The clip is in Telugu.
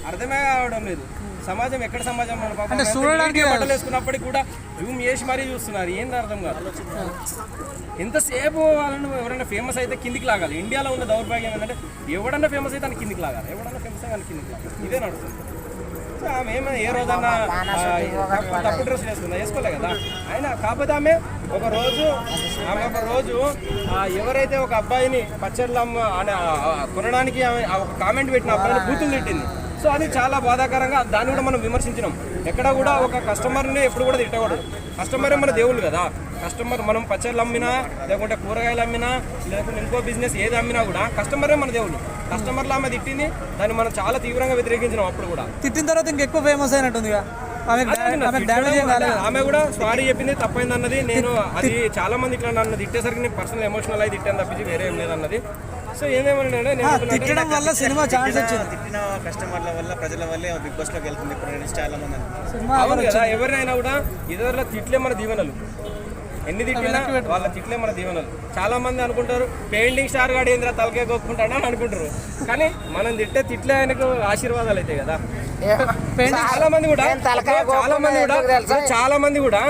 అర్థమే కావడం లేదు. సమాజం ఎక్కడ సమాజం మన పాపం చూడడానికి బట్టలు వేసుకున్నప్పటికీ కూడా జూమ్ చేసి మరీ చూస్తున్నారు. ఏంది అర్థం కాదు. ఎంతసేపు వాళ్ళను ఎవరైనా ఫేమస్ అయితే కిందికి లాగాలి. ఇండియాలో ఉన్న దౌర్భాగ్యం ఏంటంటే ఎవడన్నా ఫేమస్ అయితే అని కిందికి లాగాలి, ఎవడన్నా ఫేమస్ అయితే కిందికి లాగాలి. ఇదే నడుస్తుంది. ఆమె ఏమైనా ఏ రోజన్నా తప్పు డ్రెస్ వేసుకోలే కదా ఆయన. కాకపోతే ఆమె ఒక రోజు ఎవరైతే ఒక అబ్బాయిని పచ్చళ్ళ కొనడానికి ఆమె ఒక కామెంట్ పెట్టిన అబ్బాయిని బూతులు తిట్టింది. సో అది చాలా బాధాకరంగా, దాన్ని కూడా మనం విమర్శించినాం. ఎక్కడ కూడా ఒక కస్టమర్ని ఎప్పుడు కూడా తిట్టకూడదు. కస్టమరే మన దేవుళ్ళు కదా. కస్టమర్ మనం పచ్చళ్ళు అమ్మినా, లేకుంటే కూరగాయలు అమ్మినా, లేకుంటే ఇంకో బిజినెస్ ఏది అమ్మినా కూడా కస్టమరే మన దేవుళ్ళు. కస్టమర్లు ఆమె తిట్టింది, దాన్ని మనం చాలా తీవ్రంగా వ్యతిరేకించినాం. అప్పుడు కూడా తిట్టిన తర్వాత ఇంకెక్కువ ఫేమస్ అయినట్టుంది. ఆమె కూడా సారీ చెప్పింది, తప్పైంది అన్నది. నేను అది చాలా మంది ఇట్లా నన్ను తిట్టేసరికి నేను పర్సనల్ ఎమోషనల్ అయి తిట్టాను తప్పించి వేరే ఏం లేదన్నది. సో ఏదేమన్నా తిట్టడం వల్ల సినిమా ఛాన్స్ వచ్చింది. తిట్టిన కస్టమర్ల వల్ల, ప్రజల వల్లే బిగ్ బాస్ లోకి వెళ్తుంది ఇప్పుడు చాలా మంది. అవును కదా. ఎవరినైనా కూడా ఇతరుల తిట్లే మన దీవెనలు. ఎన్ని తిట్టినా వాళ్ళ తిట్లే మన దీవెనలు. చాలా మంది అనుకుంటారు పెయింటింగ్ స్టార్ గాడు ఏంద్రా తలకే కొట్టుకుంటాడా అని అనుకుంటారు. కానీ మనం తిట్టే తిట్లే ఆయనకు ఆశీర్వాదాలు అయితే కదా. చాలా మంది కూడా